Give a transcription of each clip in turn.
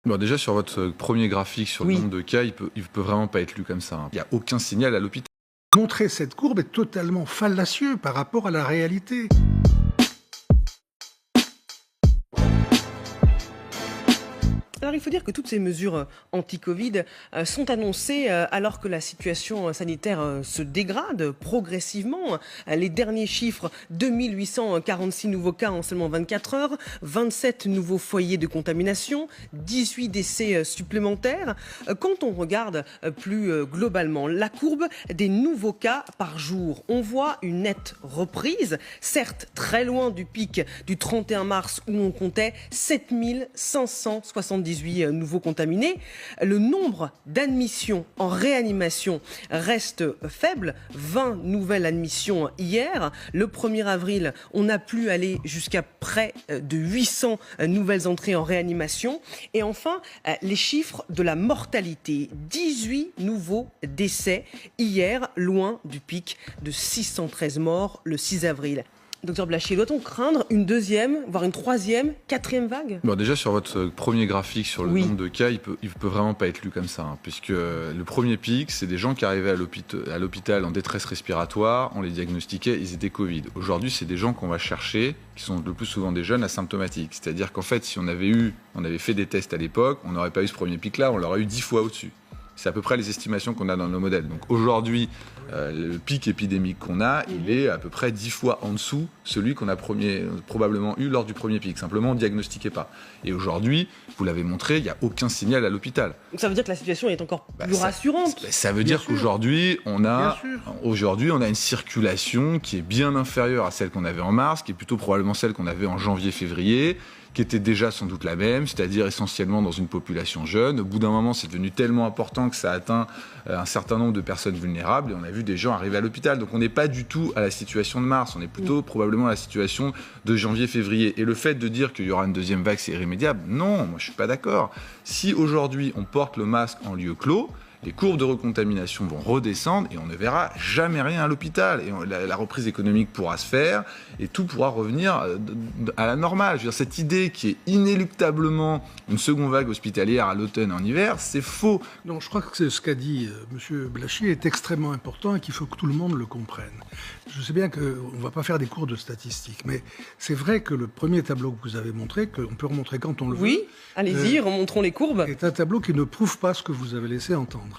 Bon, déjà, sur votre premier graphique, sur le nombre de cas, il peut vraiment pas être lu comme ça. Il n'y a aucun signal à l'hôpital. Montrer cette courbe est totalement fallacieux par rapport à la réalité. Alors il faut dire que toutes ces mesures anti-Covid sont annoncées alors que la situation sanitaire se dégrade progressivement. Les derniers chiffres, 2846 nouveaux cas en seulement 24 heures, 27 nouveaux foyers de contamination, 18 décès supplémentaires. Quand on regarde plus globalement la courbe des nouveaux cas par jour, on voit une nette reprise, certes très loin du pic du 31 mars où on comptait 7578 nouveaux contaminés. Le nombre d'admissions en réanimation reste faible, 20 nouvelles admissions hier. Le 1er avril, on a pu aller jusqu'à près de 800 nouvelles entrées en réanimation. Et enfin, les chiffres de la mortalité, 18 nouveaux décès hier, loin du pic de 613 morts le 6 avril. Docteur Blachier, doit-on craindre une deuxième, voire une troisième, quatrième vague? Bon, déjà, sur votre premier graphique, sur le nombre de cas, il peut vraiment pas être lu comme ça. Puisque le premier pic, c'est des gens qui arrivaient à l'hôpital en détresse respiratoire, on les diagnostiquait, ils étaient Covid. Aujourd'hui, c'est des gens qu'on va chercher, qui sont le plus souvent des jeunes asymptomatiques. C'est-à-dire qu'en fait, si on avait fait des tests à l'époque, on n'aurait pas eu ce premier pic-là, on l'aurait eu 10 fois au-dessus. C'est à peu près les estimations qu'on a dans nos modèles. Donc aujourd'hui, le pic épidémique qu'on a, il est à peu près 10 fois en dessous celui qu'on a probablement eu lors du premier pic. Simplement, on ne diagnostiquait pas. Et aujourd'hui, vous l'avez montré, il n'y a aucun signal à l'hôpital. Donc ça veut dire que la situation est encore plus rassurante. Ça veut dire qu'aujourd'hui, on a une circulation qui est bien inférieure à celle qu'on avait en mars, qui est plutôt probablement celle qu'on avait en janvier-février, qui était déjà sans doute la même, c'est-à-dire essentiellement dans une population jeune. Au bout d'un moment, c'est devenu tellement important que ça a atteint un certain nombre de personnes vulnérables et on a vu des gens arriver à l'hôpital. Donc on n'est pas du tout à la situation de mars, on est plutôt probablement à la situation de janvier-février. Et le fait de dire qu'il y aura une deuxième vague, c'est irrémédiable, non, moi je suis pas d'accord. Si aujourd'hui on porte le masque en lieu clos, les courbes de recontamination vont redescendre et on ne verra jamais rien à l'hôpital. Et la reprise économique pourra se faire et tout pourra revenir à la normale. Je veux dire, cette idée qui est inéluctablement une seconde vague hospitalière à l'automne et en hiver, c'est faux. Non, je crois que ce qu'a dit M. Blachier est extrêmement important et qu'il faut que tout le monde le comprenne. Je sais bien qu'on ne va pas faire des cours de statistiques, mais c'est vrai que le premier tableau que vous avez montré, qu'on peut remontrer quand on le veut... Oui, allez-y, remontrons les courbes. ...est un tableau qui ne prouve pas ce que vous avez laissé entendre.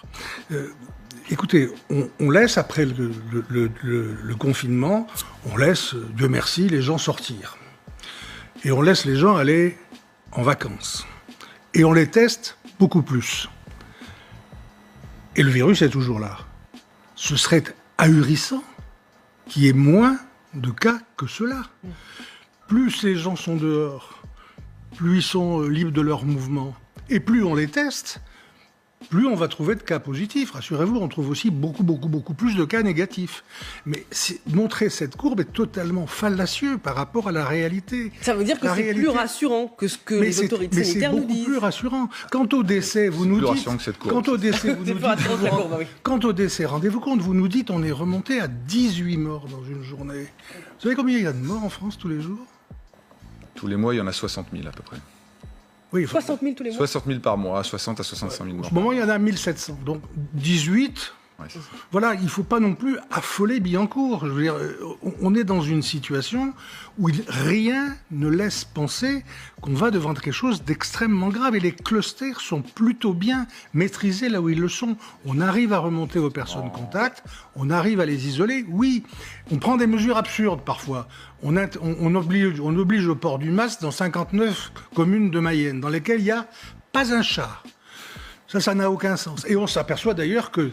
Écoutez, on laisse, après le confinement, on laisse, Dieu merci, les gens sortir. Et on laisse les gens aller en vacances. Et on les teste beaucoup plus. Et le virus est toujours là. Ce serait ahurissant qu'il y ait moins de cas que cela. Plus les gens sont dehors, plus ils sont libres de leurs mouvements, et plus on les teste, plus on va trouver de cas positifs. Rassurez-vous, on trouve aussi beaucoup plus de cas négatifs. Mais montrer cette courbe est totalement fallacieux par rapport à la réalité. Ça veut dire que c'est plus rassurant que ce que les autorités sanitaires nous disent. Mais c'est beaucoup plus rassurant. Quant au décès, vous nous dites... Quant au décès, vous nous dites... Quant au décès, rendez-vous compte, vous nous dites on est remonté à 18 morts dans une journée. Vous savez combien il y a de morts en France tous les jours? Tous les mois, il y en a 60 000 à peu près. Oui, 60 000 tous les mois. 60 000 par mois, 60 à 65 000 morts. En ce moment, il y en a 1700. Donc 18, voilà, il ne faut pas non plus affoler Billancourt. Je veux dire, on est dans une situation où rien ne laisse penser qu'on va devant quelque chose d'extrêmement grave. Et les clusters sont plutôt bien maîtrisés là où ils le sont. On arrive à remonter aux personnes contacts, on arrive à les isoler. Oui, on prend des mesures absurdes parfois. On oblige au port du masque dans 59 communes de Mayenne, dans lesquelles il n'y a pas un chat. Ça n'a aucun sens. Et on s'aperçoit d'ailleurs que...